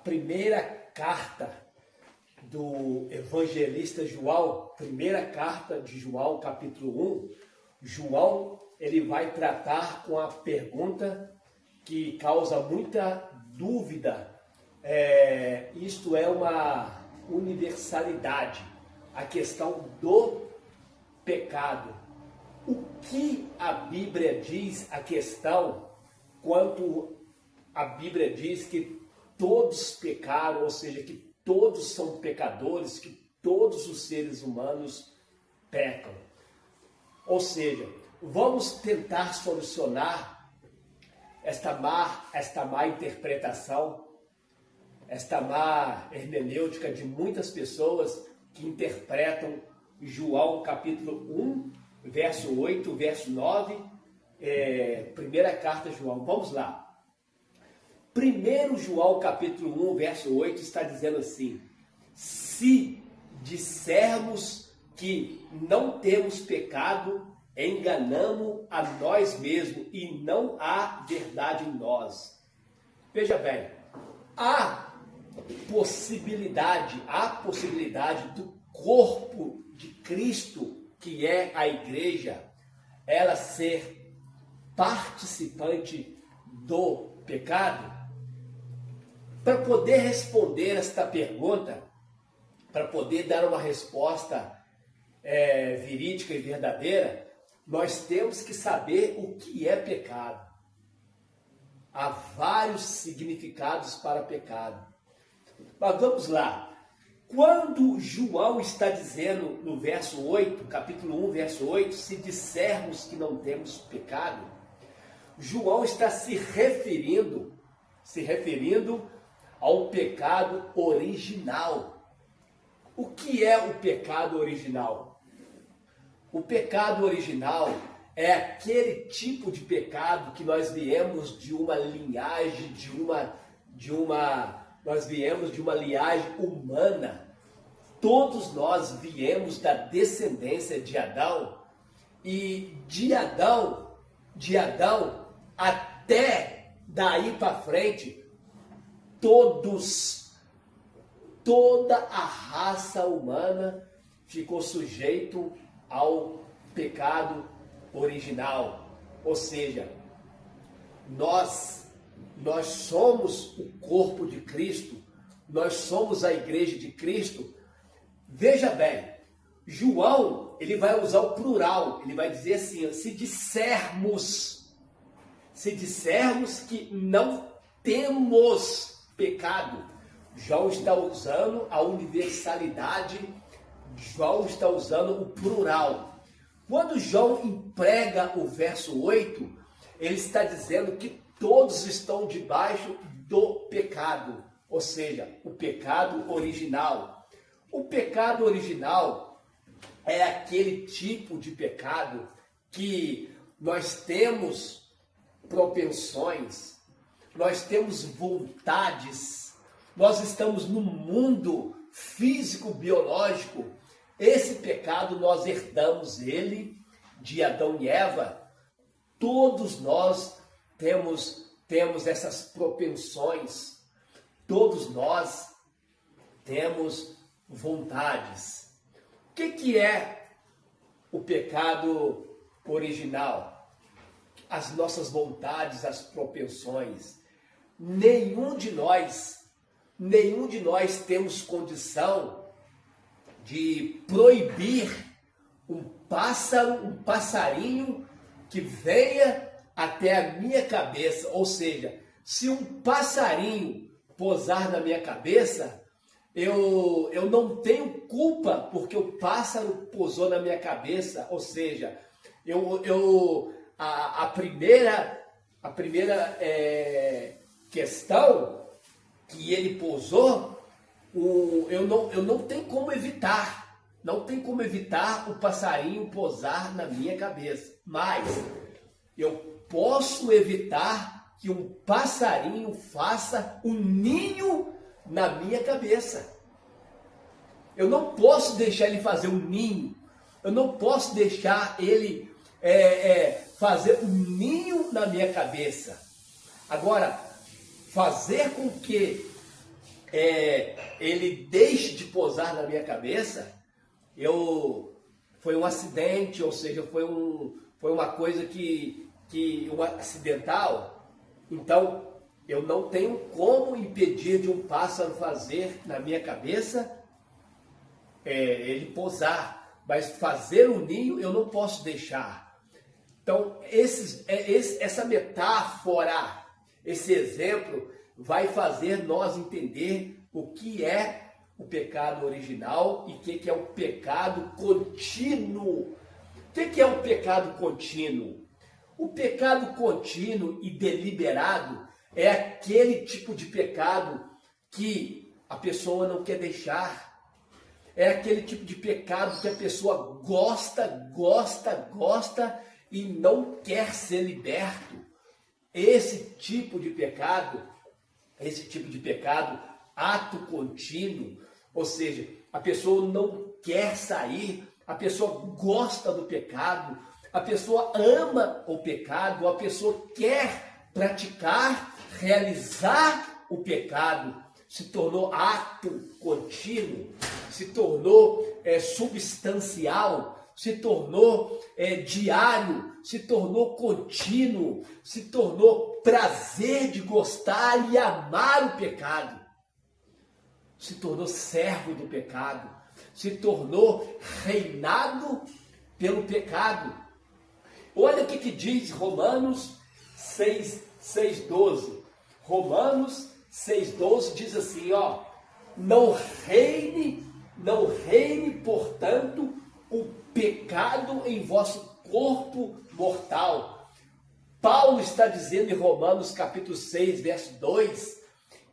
primeira carta do evangelista João, primeira carta de João, capítulo 1, João, ele vai tratar com a pergunta que causa muita dúvida, isto é uma universalidade, a questão do pecado. O que a Bíblia diz, a questão, quanto a Bíblia diz que todos pecaram, ou seja, que todos são pecadores, que todos os seres humanos pecam. Ou seja, vamos tentar solucionar esta má interpretação, esta má hermenêutica de muitas pessoas que interpretam João capítulo 1, verso 8, verso 9, primeira carta de João. Vamos lá. Primeiro João capítulo 1, verso 8 está dizendo assim: se dissermos que não temos pecado, enganamos a nós mesmos e não há verdade em nós. Veja bem, há possibilidade do corpo de Cristo, que é a igreja, ela ser participante do pecado? Para poder responder esta pergunta, para poder dar uma resposta verídica e verdadeira, nós temos que saber o que é pecado. Há vários significados para pecado. Mas vamos lá. Quando João está dizendo no verso 8, capítulo 1, verso 8, se dissermos que não temos pecado, João está se referindo ao pecado original. O que é o pecado original? O pecado original é aquele tipo de pecado que nós viemos de uma linhagem, nós viemos de uma linhagem humana. Todos nós viemos da descendência de Adão, e de Adão até daí para frente, toda a raça humana ficou sujeito ao pecado original. Ou seja, nós somos o corpo de Cristo, nós somos a igreja de Cristo. Veja bem, João, ele vai usar o plural, ele vai dizer assim: se dissermos que não temos pecado. João está usando a universalidade, João está usando o plural. Quando João emprega o verso 8, ele está dizendo que todos estão debaixo do pecado, ou seja, o pecado original. O pecado original é aquele tipo de pecado que nós temos propensões, nós temos vontades, nós estamos no mundo físico-biológico. Esse pecado nós herdamos ele de Adão e Eva. Todos nós temos essas propensões, todos nós temos vontades. O que é o pecado original? As nossas vontades, as propensões. Nenhum de nós temos condição de proibir um passarinho que venha até a minha cabeça. Ou seja, se um passarinho pousar na minha cabeça, eu não tenho culpa porque o pássaro pousou na minha cabeça. Ou seja, a primeira questão que ele pousou, eu não tenho como evitar. Não tem como evitar o passarinho pousar na minha cabeça. Mas eu posso evitar que um passarinho faça um ninho na minha cabeça. Eu não posso deixar ele fazer um ninho. Eu não posso deixar ele fazer um ninho na minha cabeça. Agora, fazer com que ele deixe de pousar na minha cabeça, foi um acidente, ou seja, foi uma coisa um acidental, então eu não tenho como impedir de um pássaro fazer na minha cabeça ele pousar, mas fazer um ninho eu não posso deixar. Então essa metáfora, esse exemplo vai fazer nós entender o que é o pecado original e o que é o pecado contínuo. O que é o pecado contínuo? O pecado contínuo e deliberado é aquele tipo de pecado que a pessoa não quer deixar. É aquele tipo de pecado que a pessoa gosta e não quer ser liberto. Esse tipo de pecado, ato contínuo, ou seja, a pessoa não quer sair, a pessoa gosta do pecado, a pessoa ama o pecado, a pessoa quer praticar, realizar o pecado, se tornou ato contínuo, se tornou substancial, se tornou diário, se tornou contínuo, se tornou prazer de gostar e amar o pecado, se tornou servo do pecado, se tornou reinado pelo pecado. Olha o que diz Romanos 6:12. Romanos 6:12 diz assim, não reine, portanto, o pecado em vosso corpo mortal. Paulo está dizendo em Romanos capítulo 6, verso 2,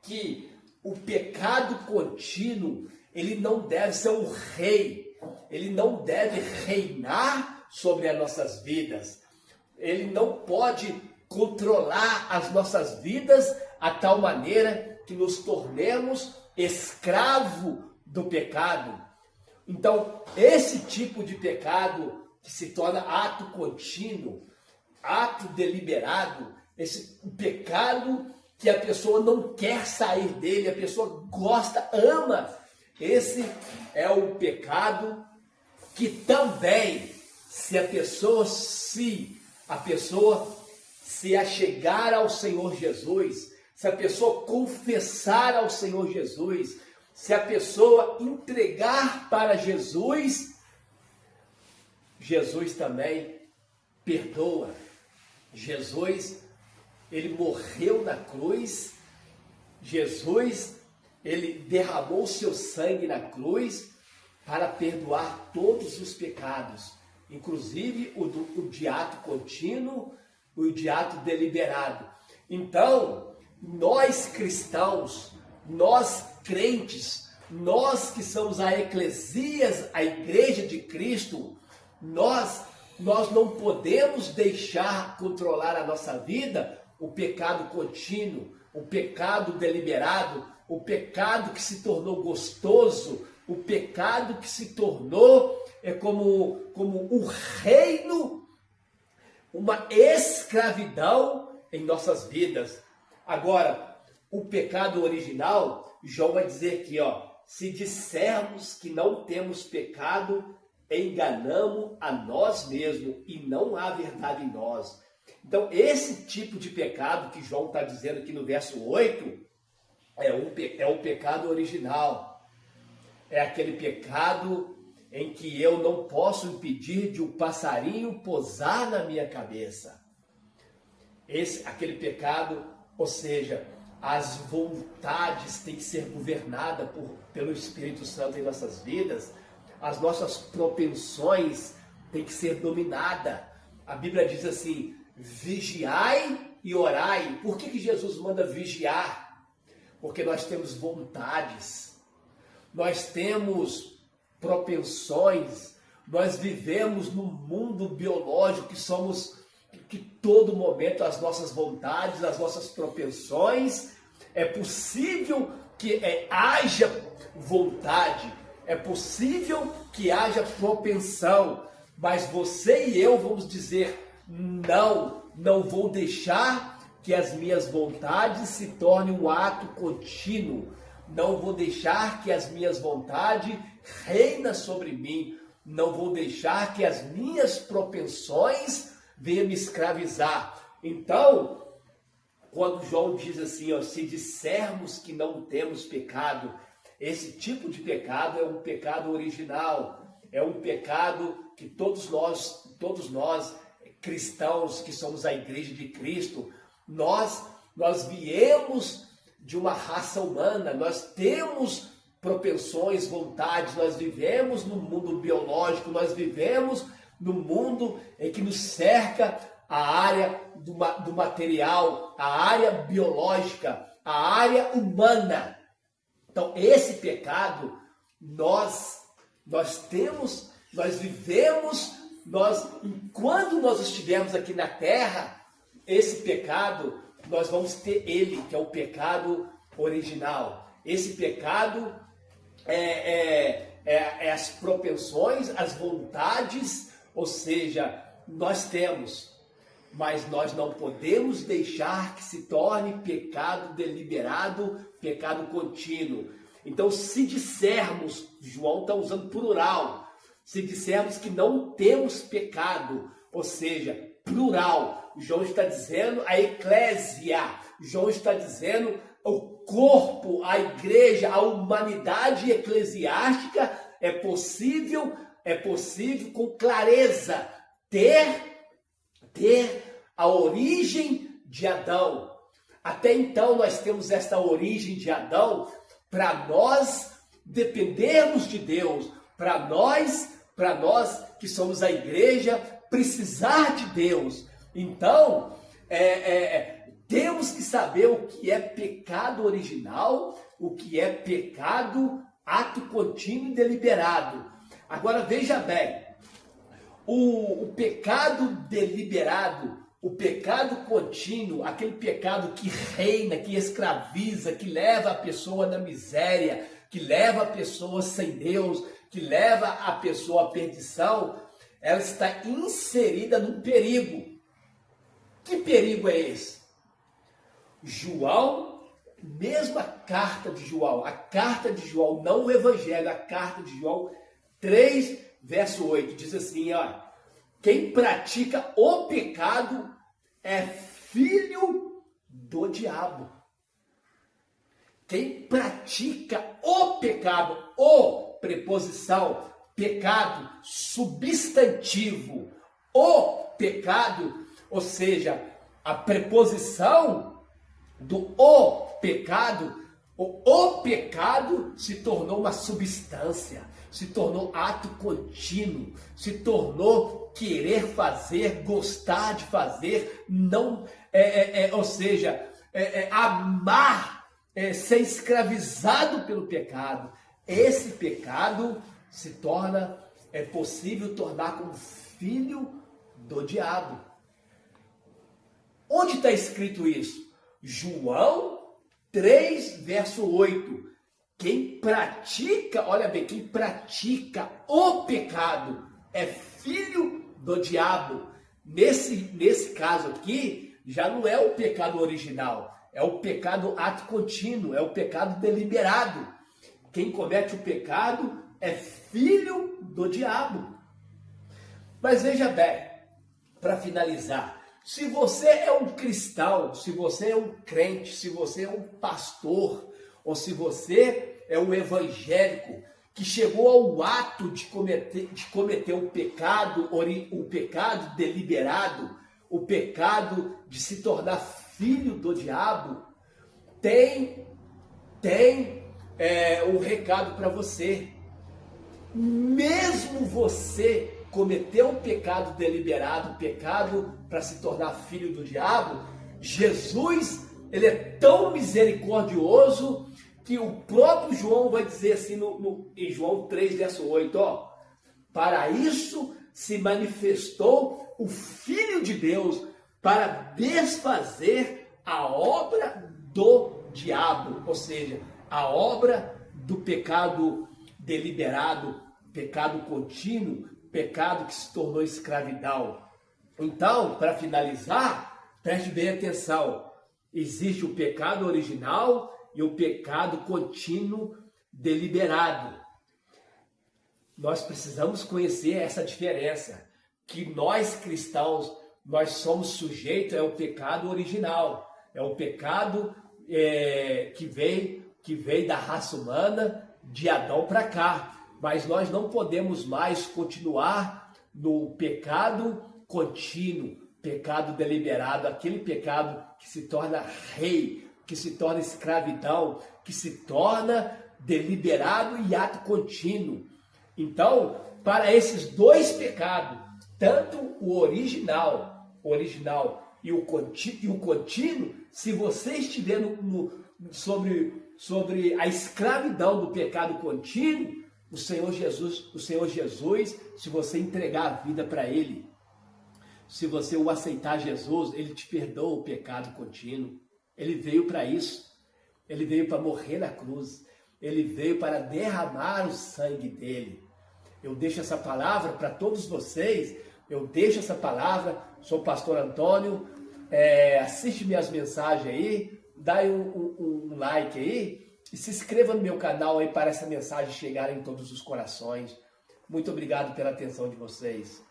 que o pecado contínuo, ele não deve ser um rei, ele não deve reinar sobre as nossas vidas, ele não pode controlar as nossas vidas a tal maneira que nos tornemos escravo do pecado. Então, esse tipo de pecado que se torna ato contínuo, ato deliberado, esse pecado que a pessoa não quer sair dele, a pessoa gosta, ama, esse é o pecado que também, se a pessoa se achegar ao Senhor Jesus, se a pessoa confessar ao Senhor Jesus, se a pessoa entregar para Jesus, Jesus também perdoa. Jesus, ele morreu na cruz, Jesus, ele derramou o seu sangue na cruz para perdoar todos os pecados, inclusive o de ato contínuo, o de ato deliberado. Então, nós cristãos, nós crentes, nós que somos a eclesias, a igreja de Cristo, nós não podemos deixar controlar a nossa vida o pecado contínuo, o pecado deliberado, o pecado que se tornou gostoso, o pecado que se tornou como um reino, uma escravidão em nossas vidas. Agora, o pecado original, João vai dizer aqui, se dissermos que não temos pecado, enganamos a nós mesmos e não há verdade em nós. Então, esse tipo de pecado que João está dizendo aqui no verso 8, é o pecado original. É aquele pecado em que eu não posso impedir de um passarinho pousar na minha cabeça. Aquele pecado, ou seja, as vontades têm que ser governadas pelo Espírito Santo em nossas vidas, as nossas propensões têm que ser dominadas. A Bíblia diz assim, vigiai e orai. Por que Jesus manda vigiar? Porque nós temos vontades, nós temos propensões, nós vivemos num mundo biológico que todo momento as nossas vontades, as nossas propensões, é possível que haja vontade, é possível que haja propensão, mas você e eu vamos dizer, não vou deixar que as minhas vontades se tornem um ato contínuo, Não vou deixar que as minhas vontades reinem sobre mim. Não vou deixar que as minhas propensões venham me escravizar. Então, quando João diz assim, ó, se dissermos que não temos pecado, esse tipo de pecado é um pecado original. É um pecado que todos nós cristãos que somos a igreja de Cristo, nós viemos de uma raça humana, nós temos propensões, vontades, nós vivemos no mundo biológico, nós vivemos no mundo em que nos cerca a área do material, a área biológica, a área humana. Então, esse pecado, nós vivemos, enquanto nós estivermos aqui na terra, esse pecado, nós vamos ter ele, que é o pecado original. Esse pecado é as propensões, as vontades, ou seja, nós temos, mas nós não podemos deixar que se torne pecado deliberado, pecado contínuo. Então, se dissermos, João está usando plural, se dissermos que não temos pecado, ou seja, plural, João está dizendo a eclésia, João está dizendo o corpo, a igreja, a humanidade eclesiástica, é possível com clareza ter a origem de Adão. Até então nós temos esta origem de Adão para nós dependermos de Deus, para nós que somos a igreja, precisar de Deus. Então, temos que saber o que é pecado original, o que é pecado, ato contínuo e deliberado. Agora veja bem, o pecado deliberado, o pecado contínuo, aquele pecado que reina, que escraviza, que leva a pessoa na miséria, que leva a pessoa sem Deus, que leva a pessoa à perdição, ela está inserida num perigo. Que perigo é esse? João, mesmo a carta de João, não o evangelho, a carta de João 3, verso 8, diz assim, ó, quem pratica o pecado é filho do diabo. Quem pratica o pecado, preposição, pecado, substantivo, o pecado, ou seja, a preposição do o pecado se tornou uma substância, se tornou ato contínuo, se tornou querer fazer, gostar de fazer, não, ou seja, amar, ser escravizado pelo pecado. Esse pecado é possível tornar como filho do diabo. Onde está escrito isso? João 3, verso 8. Quem pratica, olha bem, quem pratica o pecado é filho do diabo. Nesse caso aqui, já não é o pecado original, é o pecado ato contínuo, é o pecado deliberado. Quem comete o pecado é filho do diabo. Mas veja bem, para finalizar, se você é um cristão, se você é um crente, se você é um pastor, ou se você é um evangélico que chegou ao ato de cometer o pecado deliberado, o pecado de se tornar filho do diabo, tem um recado para você. Mesmo você cometer um pecado deliberado, pecado para se tornar filho do diabo, Jesus, ele é tão misericordioso que o próprio João vai dizer assim em João 3, verso 8, ó, para isso se manifestou o Filho de Deus, para desfazer a obra do diabo, ou seja, a obra do pecado deliberado, pecado contínuo, pecado que se tornou escravidão. Então, para finalizar, preste bem atenção. Existe o pecado original e o pecado contínuo deliberado. Nós precisamos conhecer essa diferença, que nós cristãos, nós somos sujeitos ao pecado original, é o pecado que veio da raça humana, de Adão para cá, mas nós não podemos mais continuar no pecado contínuo, pecado deliberado, aquele pecado que se torna rei, que se torna escravidão, que se torna deliberado e ato contínuo. Então, para esses dois pecados, tanto o original e o contínuo, se você estiver sobre a escravidão do pecado contínuo, o Senhor Jesus, se você entregar a vida para Ele, se você o aceitar Jesus, Ele te perdoa o pecado contínuo. Ele veio para isso. Ele veio para morrer na cruz. Ele veio para derramar o sangue dele. Eu deixo essa palavra para todos vocês. Eu deixo essa palavra. Sou o pastor Antônio. Assiste minhas mensagens aí. Dá um like aí. E se inscreva no meu canal aí para essa mensagem chegar em todos os corações. Muito obrigado pela atenção de vocês.